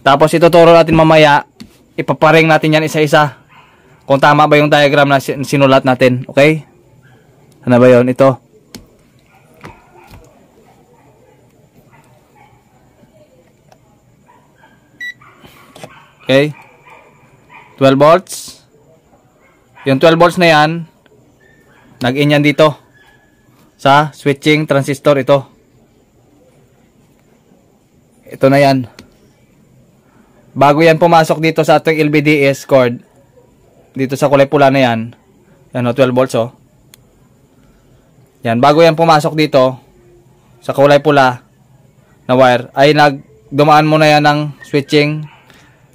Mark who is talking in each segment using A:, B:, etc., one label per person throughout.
A: Tapos ituturo natin mamaya, ipaparing natin yan isa-isa. Kung tama ba yung diagram na sinulat natin. Okay? Ano ba yun? Ito. Okay? 12 volts. Yung 12 volts na yan, nag-in yan dito. Sa switching transistor ito. Ito na yan. Bago yan pumasok dito sa ating LVDS cord, dito sa kulay pula na yan, yan o, 12 volts o. Yan, bago yan pumasok dito, sa kulay pula na wire, ay dumaan mo na yan ng switching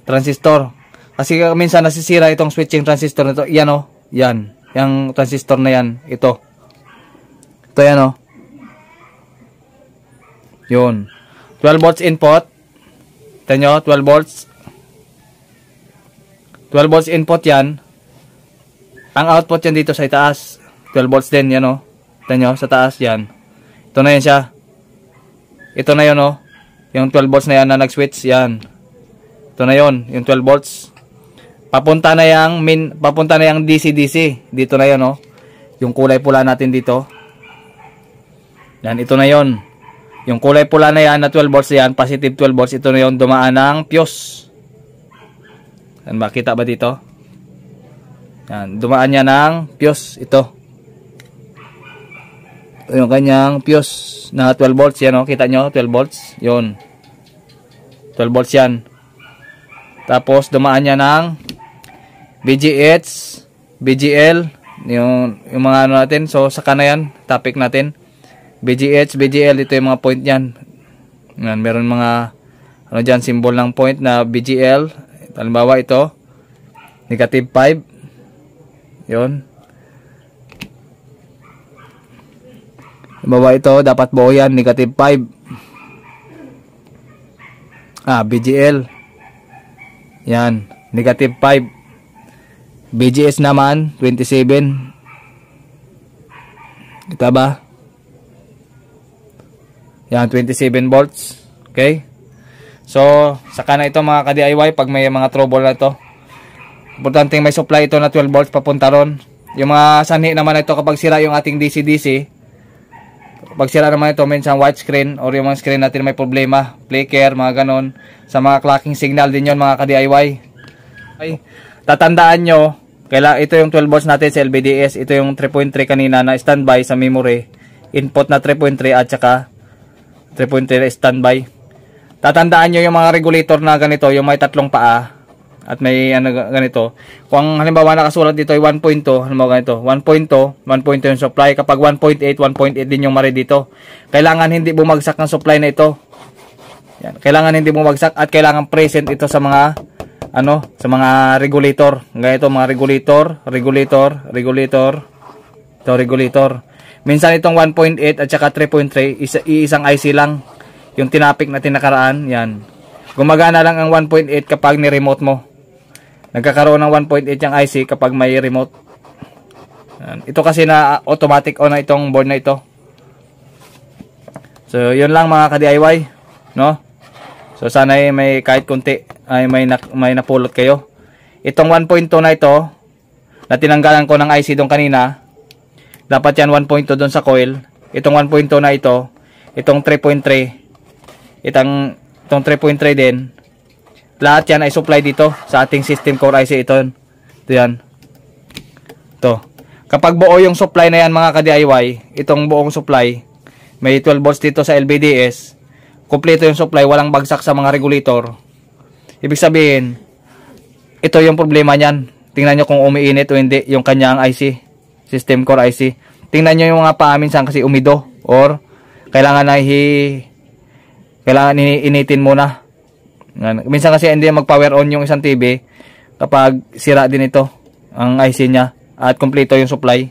A: transistor. Kasi minsan nasisira itong switching transistor nito. Yan o, yan. Yung transistor na yan, ito. Ito yan o. Yun. 12 volts input. Ito nyo, 12 volts. 12 volts input yan. Ang output yan dito sa itaas. 12 volts din yan o. Ito nyo, sa taas yan. Ito na yan siya. Ito na yun o. Yung 12 volts na yan na nag-switch. Yan. Ito na yun. Yung 12 volts. Papunta na yung DC-DC. Dito na yun o. Yung kulay pula natin dito. Yan. Ito na yun. Yung kulay pula na yan na 12 volts yan. Positive 12 volts. Ito na yun. Dumaan ng fuse. Yan, makita ba dito? Yan, dumaan niya ng fuse. Ito. Yung kanyang fuse na 12 volts. Yan o, kita nyo? 12 volts. Yun. 12 volts yan. Tapos, dumaan niya ng VGH, VGL. Yung mga ano natin. So, saka na yan. Topic natin. VGH, VGL. Ito yung mga point yan. Yan, meron mga ano dyan, symbol ng point na VGL. Halimbawa ito, negative 5. Yun. Halimbawa ito, dapat buo yan, negative 5. BGL. Yan, negative 5. BGS naman, 27. Kita ba? Yan, 27 volts. Okay? So, saka na ito mga ka-DIY pag may mga trouble na ito. Importante may supply ito na 12 volts papunta ron. Yung mga sanhi naman ito kapag sira yung ating DC-DC. Kapag sira naman ito, minsan white screen or yung mga screen natin may problema. Flicker, mga ganon. Sa mga clocking signal din yon mga ka-DIY. Okay. Tatandaan nyo, ito yung 12 volts natin sa LVDS. Ito yung 3.3 kanina na standby sa memory. Input na 3.3 at saka 3.3 standby. Tatandaan nyo yung mga regulator na ganito, yung may tatlong paa at may ano ganito. Kung halimbawa nakasulat dito ay 1.2, halimbawa ganito, 1.2 yung supply. Kapag 1.8 din yung mari dito. Kailangan hindi bumagsak ng supply na ito. Yan. Kailangan hindi bumagsak at kailangan present ito sa mga sa mga regulator. Ganito mga regulator. Ito regulator. Minsan itong 1.8 at saka 3.3 isang IC lang. Yung tinapik natin nakaraan, yan. Gumagana lang ang 1.8 kapag ni-remote mo. Nagkakaroon ng 1.8 yung IC kapag may remote. Yan. Ito kasi na automatic on na itong board na ito. So, yun lang mga ka-DIY. No? So, sana may kahit kunti ay may napulot kayo. Itong 1.2 na ito, na tinanggalan ko ng IC doon kanina, dapat yan 1.2 doon sa coil. Itong 1.2 na ito, itong 3.3, itong 3.3 din, lahat yan ay supply dito sa ating system core IC. Ito yan. Ito. Kapag buo yung supply na yan mga ka-DIY, itong buong supply, may 12 volts dito sa LVDS, kompleto yung supply, walang bagsak sa mga regulator. Ibig sabihin, ito yung problema niyan. Tingnan nyo kung umiinit o hindi yung kanyang IC, system core IC. Tingnan nyo yung mga paa minsan kasi umido or kailangan initin muna. Minsan kasi hindi mag-power on yung isang TV kapag sira din ito ang IC niya at kompleto yung supply.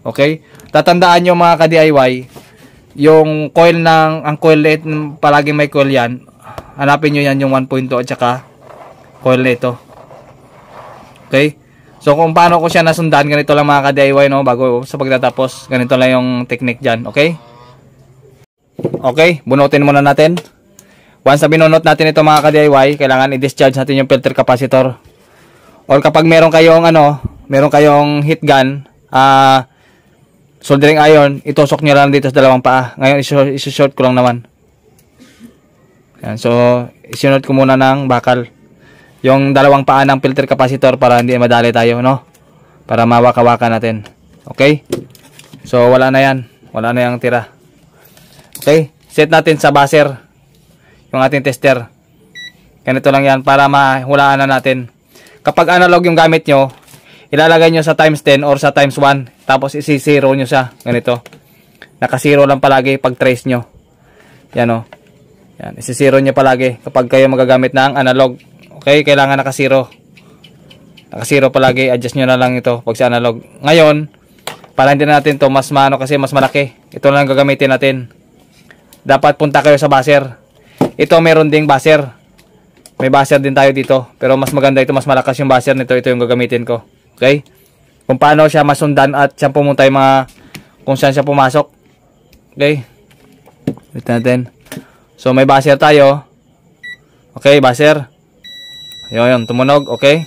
A: Okay? Tatandaan nyo mga ka-DIY, yung coil ang coil palagi may coil yan. Hanapin nyo yan yung 1.2 at saka coil nito. Okay? So kung paano ko siya nasundan, ganito lang mga ka-DIY, no? Bago sa pagtatapos, ganito lang yung technique dyan. Okay? Okay, bunutin muna natin. Once na binunot natin ito mga ka-DIY, kailangan i-discharge natin yung filter capacitor. Or kapag meron kayong heat gun, soldering iron, itusok nyo lang dito sa dalawang paa. Ngayon isi-short ko lang naman. Yan, so isinod ko muna ng bakal yung dalawang paa ng filter capacitor para hindi madali tayo, no? Para mawaka-waka natin. Okay? So wala na yan. Wala na yung tira. Okay? Set natin sa buzzer yung ating tester. Ganito lang yan para mahulaan na natin. Kapag analog yung gamit nyo, ilalagay nyo sa times 10 or sa times 1. Tapos isi-zero nyo siya. Ganito. Naka-zero lang palagi pag trace nyo. Yan o. Yan. Isi-zero nyo palagi kapag kayo magagamit ng analog. Okay? Kailangan naka-zero. Naka-zero palagi. Adjust nyo na lang ito pag sa analog. Ngayon, para hindi na natin to mas kasi mas malaki. Ito lang gagamitin natin. Dapat punta kayo sa buzzer. Ito meron ding buzzer. May buzzer din tayo dito. Pero mas maganda ito, mas malakas yung buzzer nito. Ito yung gagamitin ko. Okay? Kung paano siya masundan at siya pumunta yung kung saan siya pumasok. Okay? Wait natin. So may buzzer tayo. Okay, buzzer. Yun, tumunog. Okay?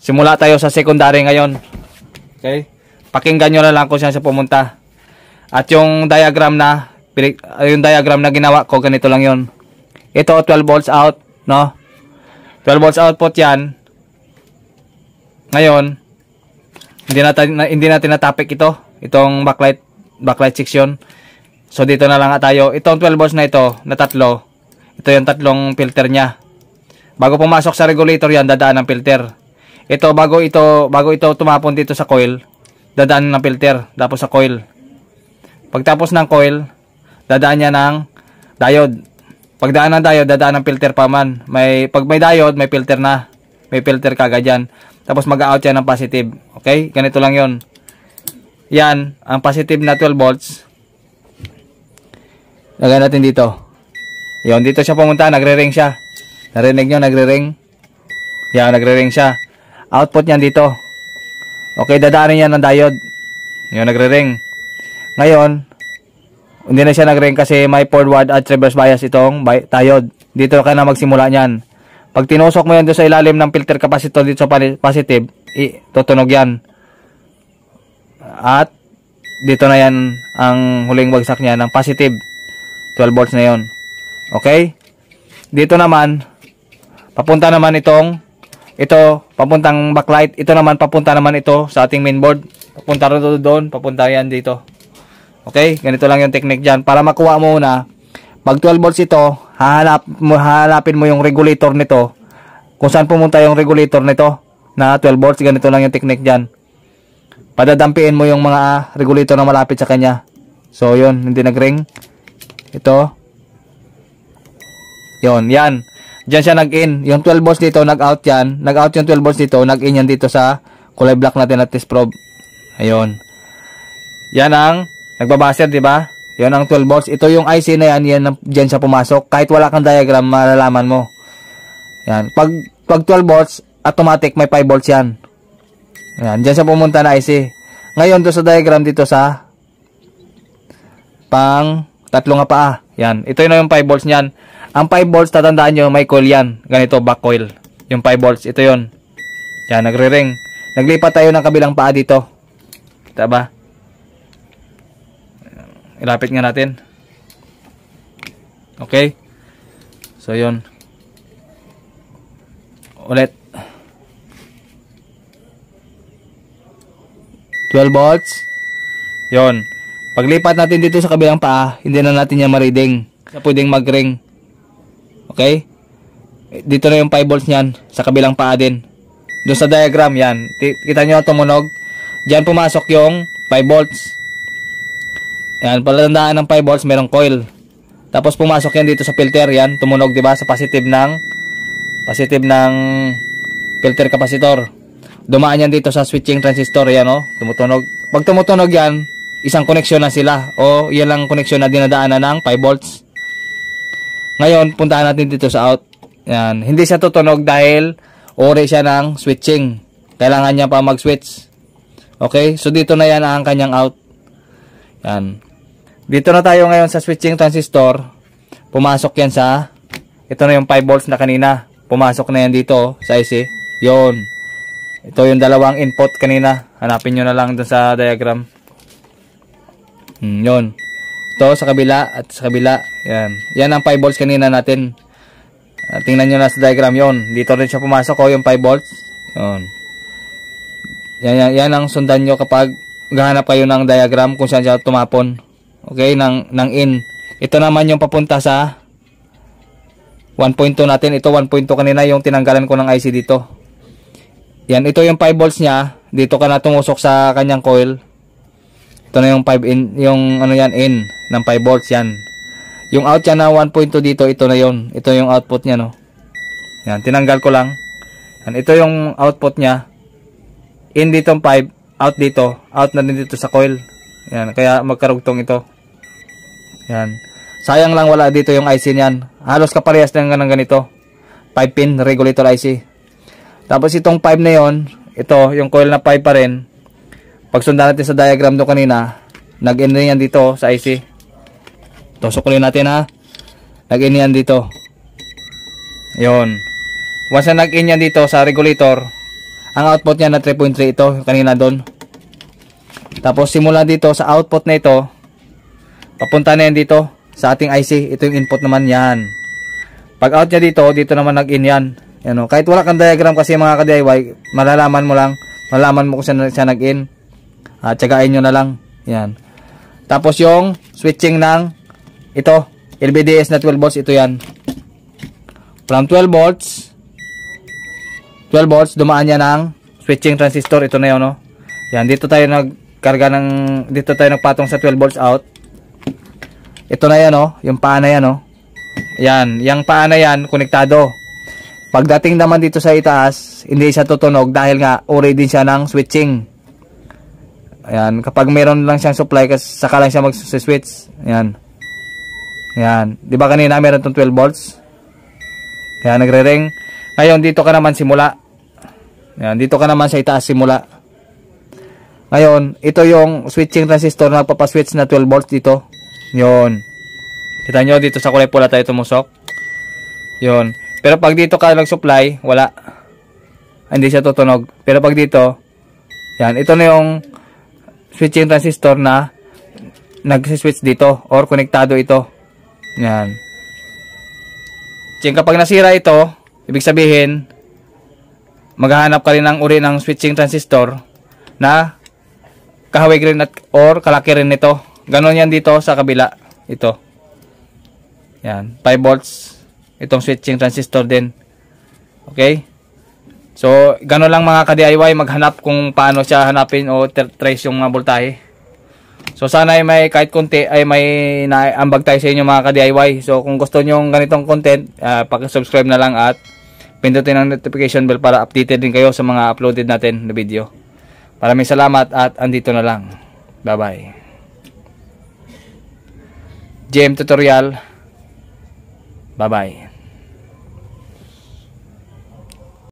A: Simula tayo sa secondary ngayon. Okay? Pakinggan nyo na lang kung saan siya pumunta. At yung diagram na ginawa ko, ganito lang yun. Ito 12 volts out, no? 12 volts output yan. Ngayon, hindi natin natapik itong backlight section. So dito na lang tayo. Itong 12 volts na ito, na tatlo. Ito yung tatlong filter niya. Bago pumasok sa regulator yan, dadaan ng filter. Ito bago ito tumapon dito sa coil, dadaan ng filter, tapos sa coil. Pagtapos ng coil, dadaan niya ng diode. Pagdaan ng diode, dadaan ng filter pa man. Pag may diode, may filter na. May filter kagad yan. Tapos mag-out yan ng positive. Okay? Ganito lang yon. Yan, ang positive na 12 volts. Lagyan natin dito. Yon, dito siya pumunta, nagre-ring siya. Narinig nyo, nagre-ring. Yan, nagre-ring siya. Output niyan dito. Okay, dadaanin yan ng diode. Yan, nagre-ring. Ngayon, hindi na siya nag-ring kasi may forward at reverse bias itong diode. Dito ka na magsimula niyan. Pag tinusok mo yan doon sa ilalim ng filter capacitor dito sa positive, tutunog yan. At dito na yan ang huling bagsak niya ng positive. 12 volts na yon. Okay? Dito naman, papunta naman papuntang backlight. Ito naman, papunta naman ito sa ating mainboard. Papunta rin doon, papunta yan dito. Okay, ganito lang yung technique dyan. Para makuha mo na, pag 12 volts ito, hahanapin mo yung regulator nito. Kung saan pumunta yung regulator nito na 12 volts, ganito lang yung technique dyan. Padadampiin mo yung mga regulator na malapit sa kanya. So, yun, hindi nag-ring. Ito. Yun, yan. Diyan siya nag-in. Yung 12 volts dito, nag-out yan. Nag-out yung 12 volts dito, nag-in yan dito sa kulay black natin na test probe. Ayun. Yan ang nagbabuzzer, di ba? Yan ang 12 volts. Ito yung IC na yan diyan siya pumasok. Kahit wala kang diagram, malalaman mo. Yan. Pag 12 volts, automatic may 5 volts yan. Yan. Diyan siya pumunta na IC. Ngayon, doon sa diagram dito sa pang tatlo nga paa. Yan. Ito na yung 5 volts niyan. Ang 5 volts, tatandaan nyo, may coil yan. Ganito, back coil. Yung 5 volts, ito yon. Yan, nagre-ring. Naglipat tayo ng kabilang paa dito. Kita ba? Ilapit nga natin. Okay. So, yun. Ulit. 12 volts. Yun. Paglipat natin dito sa kabilang paa, hindi na natin yan ma-reading. Pwedeng mag-ring. Okay? Dito na yung 5 volts niyan sa kabilang paa din. Doon sa diagram yan. Kita nyo tumunog. Diyan pumasok yung 5 volts. Yan, palatandaan ng 5 volts, merong coil. Tapos pumasok yan dito sa filter, yan, tumunog, 'di ba? Sa positive ng filter capacitor. Dumaan yan dito sa switching transistor, yan oh, tumutunog. Pag tumutunog yan, isang koneksyon na sila o yan lang koneksyon na dinadaanan ng 5 volts. Ngayon, puntahan natin dito sa out. Yan, hindi siya tutunog dahil ore siya ng switching. Kailangan niya pa mag-switch. Okay? So dito na yan ang kanyang out. Yan. Dito na tayo ngayon sa switching transistor. Pumasok yan sa ito na yung 5 volts na kanina. Pumasok na yan dito sa IC. Yon. Ito yung dalawang input kanina. Hanapin nyo na lang dun sa diagram. Yon. Ito sa kabila at sa kabila. Yan. Yan ang 5 volts kanina natin. Tingnan nyo na sa diagram yon. Dito rin siya pumasok yung 5 volts. Yon. Yan ang sundan nyo kapag gahanap kayo ng diagram kung saan siya tumapon. Okay, ng in. Ito naman yung papunta sa 1.2 natin. Ito 1.2 kanina yung tinanggalan ko ng IC dito. Yan, ito yung 5 volts niya. Dito ka na tumusok sa kanyang coil. Ito na yung 5 in, yung ano yan, in ng 5 volts yan. Yung out yan na 1.2 dito, ito na yon. Ito yung output niya, no. Yan, tinanggal ko lang. Yan, ito yung output niya. In dito 5, out dito, out na din dito sa coil. Yan, kaya magkarugtong ito. Yan. Sayang lang wala dito yung IC niyan. Halos kaparehas ng ganito. 5 pin regulator IC. Tapos itong 5 na yon, ito yung coil na 5 pa rin. Pag sundan natin sa diagram do kanina, nag-in yan dito sa IC. Tusok ulit natin ha. Nag-in yan dito. Yon. Once na nag-in yan dito sa regulator, ang output niya na 3.3 ito, kanina doon. Tapos simula dito sa output na ito, papunta na yan dito sa ating IC. Ito yung input naman yan. Pag out niya dito, dito naman nag-in yan. Yan o. Kahit wala kang diagram kasi mga ka-DIY, malalaman mo lang. Malalaman mo kung saan siya nag-in. Tsagain nyo na lang. Yan. Tapos yung switching ng ito, LVDS na 12 volts, ito yan. From 12 volts, dumaan niya ng switching transistor. Ito na yun, no? Yan, dito tayo dito tayo nagpatong sa 12 volts out. Ito na yan, no? Yung paa na yan, no? Yan, yung paa na yan, konektado. Pagdating naman dito sa itaas, hindi siya tutunog dahil nga already siya ng switching. Ayan, kapag meron lang siyang supply, saka lang siya mag-switch. Ayan. Ayan. Di ba kanina meron itong 12 volts? Ayan, nagre-ring. Ngayon, dito ka naman simula. Ayan, dito ka naman sa itaas simula. Ngayon, ito yung switching transistor na nagpapaswitch na 12 volts dito. Yun. Kita nyo, dito sa kulay pula tayo tumusok. Yun. Pero pag dito ka nag-supply, wala. Hindi siya tutunog. Pero pag dito, yan, ito na yung switching transistor na nag-switch dito or konektado ito. Yan. Kapag nasira ito, ibig sabihin, maghahanap ka rin ng uri ng switching transistor na kahawig rin or kalaki rin nito. Ganon yan dito sa kabila. Ito. Yan. 5 volts. Itong switching transistor din. Okay? So, ganon lang mga ka-DIY. Maghanap kung paano siya hanapin o trace yung mga voltahe. So, sana ay may kahit konti ay may naambag tayo sa inyo mga ka-DIY. So, kung gusto nyo ganitong content, pag-subscribe na lang at pindutin ang notification bell para updated din kayo sa mga uploaded natin na video. Maraming salamat at andito na lang. Bye-bye. GM Tutorial. Bye-bye.